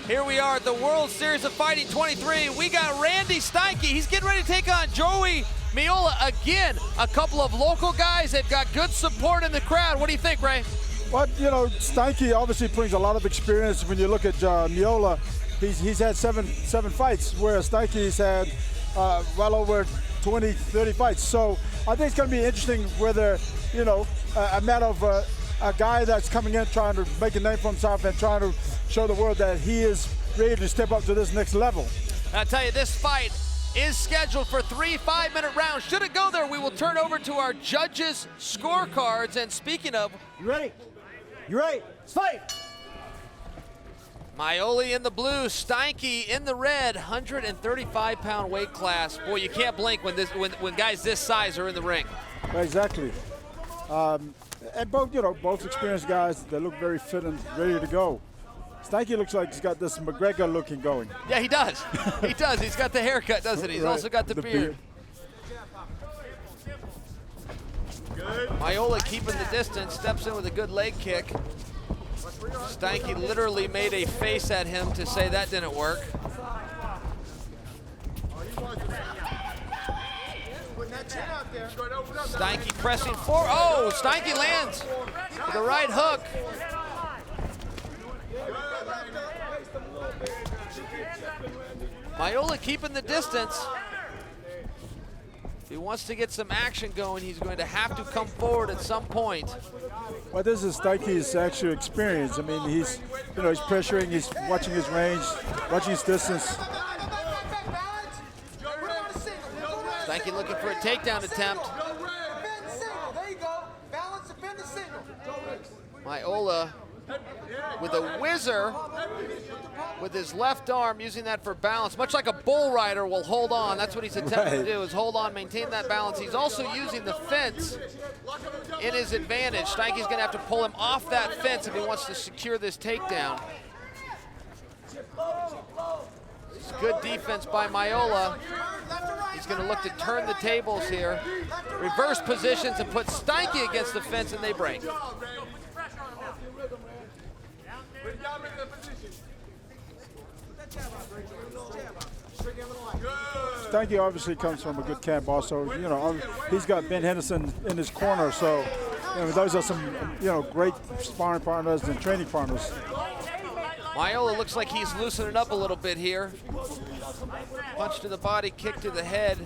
Here we are at the World Series of Fighting 23. We got Randy Steinke. He's getting ready to take on Joey Miolla again. A couple of local guys that got good support in the crowd. What do you think, Ray? Well, you know, Steinke obviously brings a lot of experience. When you look at Miolla, he's had seven fights, whereas Steinke's had well over 20, 30 fights. So I think it's going to be interesting whether, you know, a matter of a guy that's coming in trying to make a name for himself and trying to show the world that he is ready to step up to this next level. I'll tell you, this fight is scheduled for 3 5-minute rounds. Should it go there, we will turn over to our judges' scorecards. And speaking of... You ready? You ready? Let's fight! Miolla in the blue, Steinke in the red, 135-pound weight class. Boy, you can't blink when guys this size are in the ring. Exactly. And both experienced guys, they look very fit and ready to go. Steinke looks like he's got this McGregor looking going. Yeah, he does. He does. He's got the haircut, doesn't he? He's also got the beard. Miolla keeping the distance, steps in with a good leg kick. Steinke literally made a face at him to say that didn't work. Steinke pressing forward. Oh, Steinke lands with the right hook. Miolla keeping the distance. If he wants to get some action going, he's going to have to come forward at some point. Well, this is Steinke's actual experience. I mean, he's pressuring, he's watching his range, watching his distance. Steinke looking for a takedown attempt. Miolla with a whizzer with his left arm, using that for balance, much like a bull rider will hold on. That's what he's attempting to do, is hold on, maintain that balance. He's also using the fence in his advantage. Steinke's gonna have to pull him off that fence if he wants to secure this takedown. It's good defense by Miolla. He's gonna look to turn the tables here. Reverse positions and put Steinke against the fence, and they break. Steinke obviously comes from a good camp also. You know, he's got Ben Henderson in his corner, so those are some great sparring partners and training partners. Miolla looks like he's loosening up a little bit here. Punch to the body, kick to the head.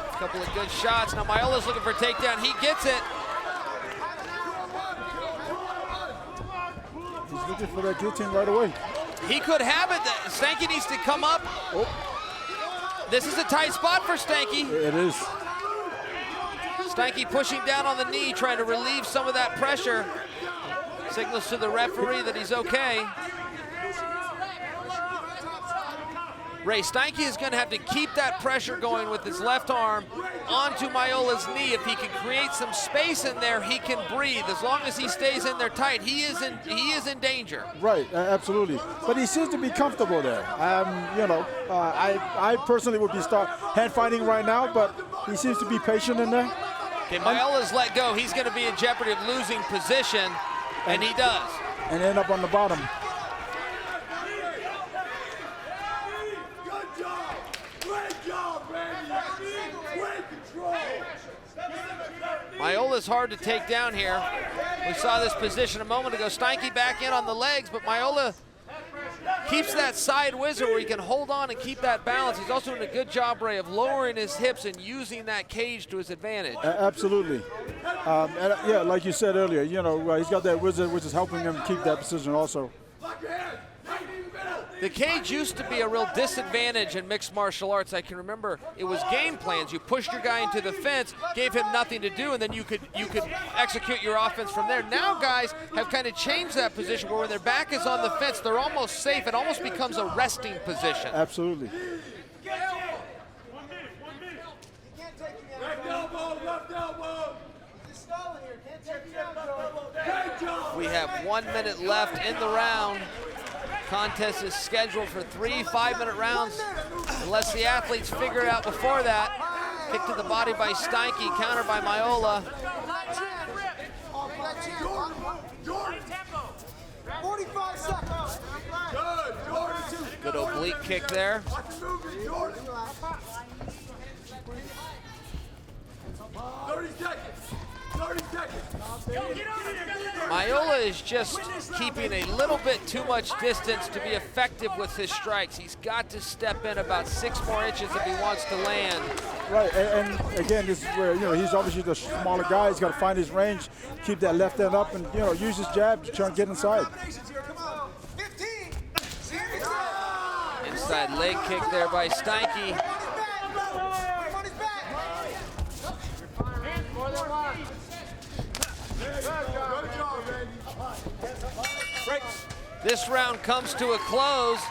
A couple of good shots. Now Miolla's looking for a takedown. He gets it. He's looking for that guillotine right away. He could have it. Steinke needs to come up. Oh. This is a tight spot for Steinke. It is. Steinke pushing down on the knee, trying to relieve some of that pressure. Signals to the referee that he's okay. Ray, Steinke is going to have to keep that pressure going with his left arm onto Miolla's knee. If he can create some space in there, he can breathe. As long as he stays in there tight, he is in danger. Right, absolutely. But he seems to be comfortable there. I personally would be hand fighting right now, but he seems to be patient in there. Okay, Miolla's let go. He's going to be in jeopardy of losing position, and he does. And end up on the bottom. Miolla's hard to take down here. We saw this position a moment ago. Steinke back in on the legs, but Miolla keeps that side whizzer where he can hold on and keep that balance. He's also doing a good job, Ray, of lowering his hips and using that cage to his advantage. Absolutely. Yeah, like you said earlier, he's got that whizzer, which is helping him keep that position also. The cage used to be a real disadvantage in mixed martial arts. I can remember it was game plans. You pushed your guy into the fence, gave him nothing to do, and then you could execute your offense from there. Now guys have kind of changed that position where when their back is on the fence, they're almost safe. It almost becomes a resting position. Absolutely. We have 1 minute left in the round. Contest is scheduled for 3 5-minute rounds, unless the athletes figure it out before that. Kick to the body by Steinke, counter by Miolla. 45 seconds. Good oblique kick there. Miolla is just keeping a little bit too much distance to be effective with his strikes. He's got to step in about 6 more inches if he wants to land. Right, and again, this is where, he's obviously the smaller guy. He's got to find his range, keep that left hand up, and, use his jab to try and get inside. Inside leg kick there by Steinke. This round comes to a close.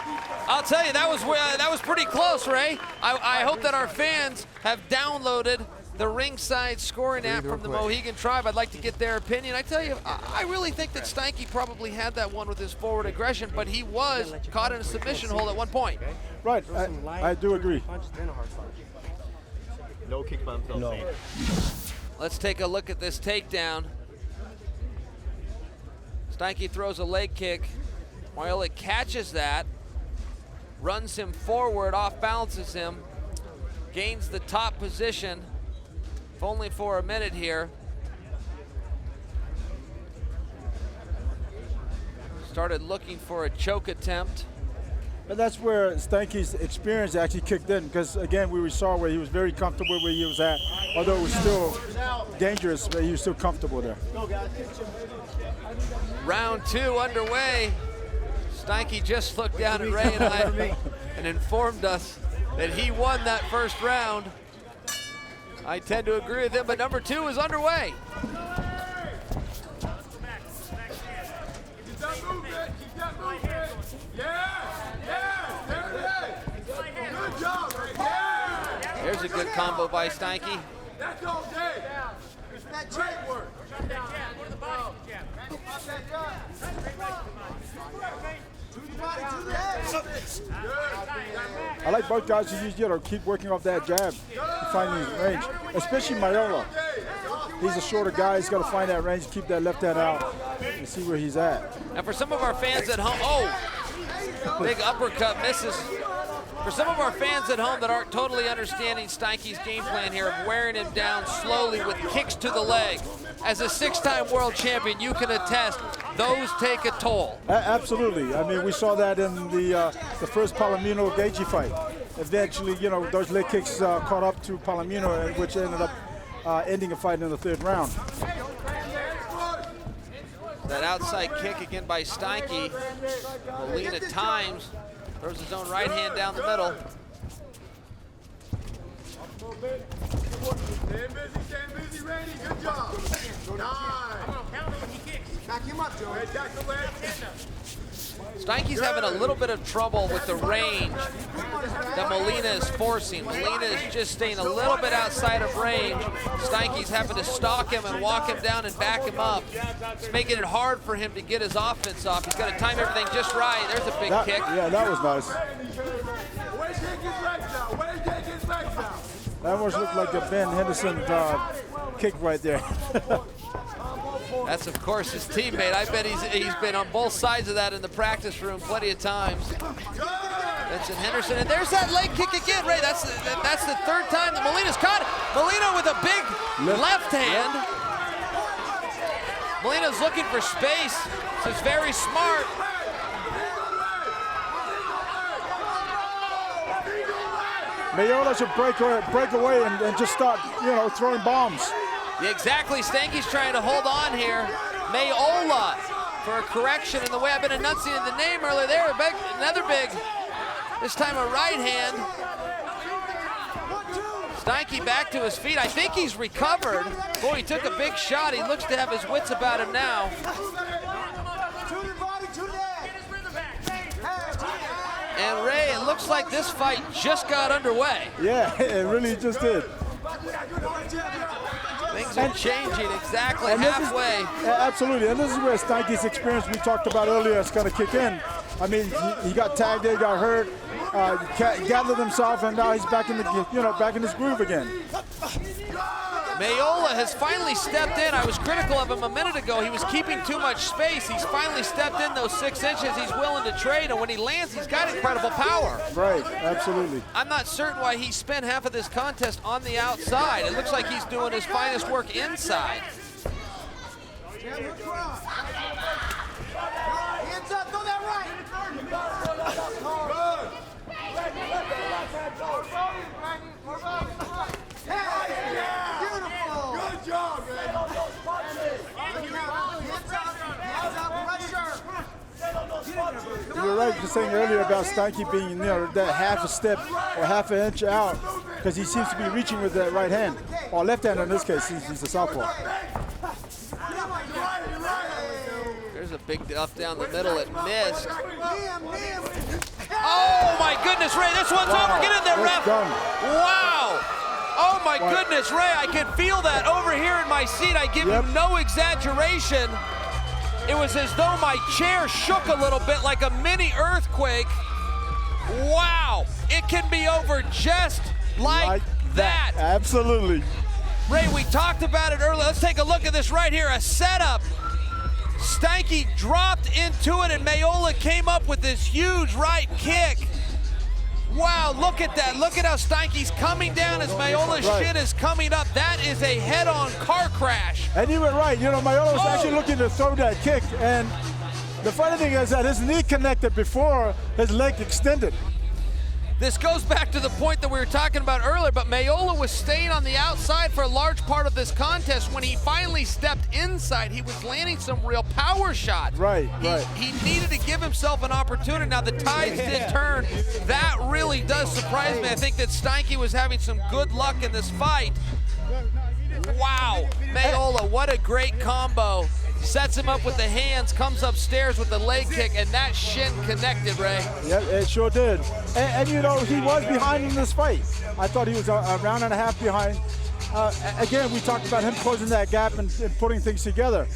I'll tell you, that was pretty close, Ray. I hope that our fans have downloaded the ringside scoring app from the Mohegan Tribe. I'd like to get their opinion. I tell you, I really think that Steinke probably had that one with his forward aggression, but he was caught in a submission hold at one point. Right, I do agree. No kick by himself. No. Let's take a look at this takedown. Steinke throws a leg kick. Miolla catches that, runs him forward, off balances him, gains the top position, if only for a minute here. Started looking for a choke attempt. But that's where Steinke's experience actually kicked in, because again, we saw where he was very comfortable where he was at, although it was still dangerous, but he was still comfortable there. Round 2 underway. Steinke just looked down at Ray and I and informed us that he won that first round. I tend to agree with him, but number 2 is underway. Keep that movement, keep that movement. Yeah, there it is. Good job, right there. There's a good combo by Steinke. That's all day. Great work. I like both guys to use, keep working off that jab and finding his range, especially Miolla. He's a shorter guy. He's got to find that range, keep that left hand out, and see where he's at. Now for some of our fans at home, big uppercut misses. For some of our fans at home that aren't totally understanding Steinke's game plan here of wearing him down slowly with kicks to the leg, as a 6-time world champion, you can attest those take a toll. Absolutely. I mean, we saw that in the first Palomino-Gaethje fight. Eventually, those leg kicks caught up to Palomino, which ended up ending a fight in the 3rd round. That outside kick again by Steinke. Molina times, throws his own right hand down the middle. Stand busy, Randy. Good job. Back him up, Joey. Back the leg. Steinke's having a little bit of trouble with the range that Molina is forcing. Molina is just staying a little bit outside of range. Steinke's having to stalk him and walk him down and back him up. It's making it hard for him to get his offense off. He's got to time everything just right. There's a big kick. Yeah, that was nice. That almost looked like a Ben Henderson kick right there. That's, of course, his teammate. I bet he's been on both sides of that in the practice room plenty of times. Vincent Henderson, and there's that leg kick again, Ray. That's the 3rd time that Molina's caught it. Molina with a big left hand. Molina's looking for space. This is very smart. Miolla should break away and just start, throwing bombs. Yeah, exactly. Steinke's trying to hold on here. Miolla for a correction in the way I've been enunciating the name earlier there. Another big, this time a right hand. Steinke back to his feet. I think he's recovered. Boy, he took a big shot. He looks to have his wits about him now. And Ray, it looks like this fight just got underway. Yeah, it really just did. Things are changing exactly halfway. Absolutely, and this is where Steinke's experience we talked about earlier is going to kick in. I mean, he got tagged there, got hurt, gathered himself, and now he's back in the, back in his groove again. Miolla has finally stepped in. I was critical of him a minute ago. He was keeping too much space. He's finally stepped in those 6 inches. He's willing to trade, and when he lands, he's got incredible power. Right, absolutely. I'm not certain why he spent half of this contest on the outside. It looks like he's doing his finest work inside. Hands up, go that right. Beautiful. Good job, man. You were right just saying earlier about Steinke being, you know, that half a step or half an inch out because he seems to be reaching with that right hand, or left hand in this case, he's a southpaw. There's a big duff down the middle. It missed. Oh, my goodness, Ray. This one's over. Get in there, ref. Done. Wow. Oh, my goodness, Ray. I can feel that over here in my seat. I give you no exaggeration. It was as though my chair shook a little bit like a mini earthquake. Wow. It can be over just like that. Absolutely. Ray, we talked about it earlier. Let's take a look at this right here. A setup. Steinke dropped into it, and Miolla came up with this huge right kick. Wow, look at that. Look at how Steinke's coming down as Miolla's shin is coming up. That is a head-on car crash. And you were right. You know, Miolla was actually looking to throw that kick, and the funny thing is that his knee connected before his leg extended. This goes back to the point that we were talking about earlier, but Miolla was staying on the outside for a large part of this contest. When he finally stepped inside, he was landing some real power shots. Right. He needed to give himself an opportunity. Now, the tides did turn. That really does surprise me. I think that Steinke was having some good luck in this fight. Wow, Miolla, what a great combo. Sets him up with the hands, comes upstairs with the leg kick, and that shin connected, Ray. Yeah, it sure did. And you know, he was behind in this fight. I thought he was a round and a half behind. Again, we talked about him closing that gap and putting things together.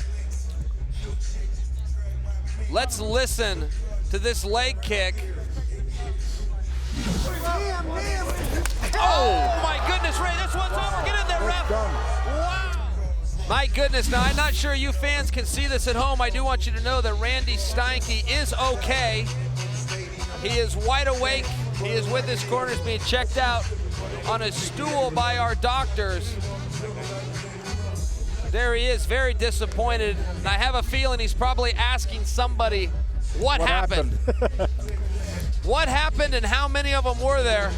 Let's listen to this leg kick. Oh, my goodness, Ray, this one's over. Get in there, ref. Wow. My goodness, now I'm not sure you fans can see this at home. I do want you to know that Randy Steinke is okay. He is wide awake. He is with his corners being checked out on a stool by our doctors. There he is, very disappointed. And I have a feeling he's probably asking somebody, what happened? What happened and how many of them were there?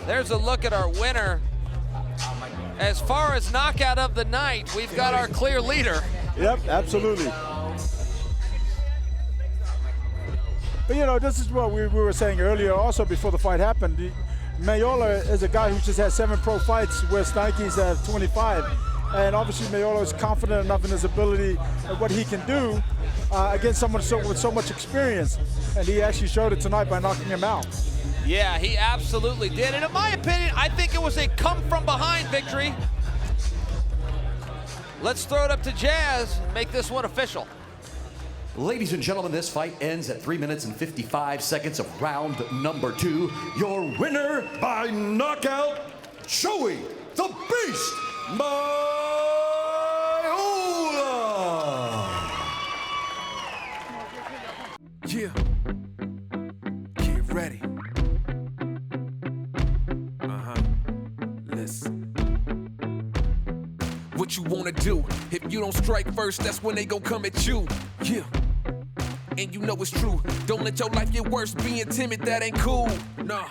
There's a look at our winner. As far as knockout of the night, we've got our clear leader. Yep, absolutely. But you know, this is what we were saying earlier also before the fight happened. Miolla is a guy who just had 7 pro fights where Steinke's at 25. And obviously Miolla is confident enough in his ability and what he can do against someone with so much experience. And he actually showed it tonight by knocking him out. Yeah, he absolutely did. And in my opinion, I think it was a come-from-behind victory. Let's throw it up to Jazz and make this one official. Ladies and gentlemen, this fight ends at 3 minutes and 55 seconds of round number 2. Your winner by knockout, Joey the Beast Miolla. Yeah. Get ready. Listen. What you wanna do? If you don't strike first, that's when they gon' come at you. Yeah. And you know it's true. Don't let your life get worse. Being timid, that ain't cool. Nah.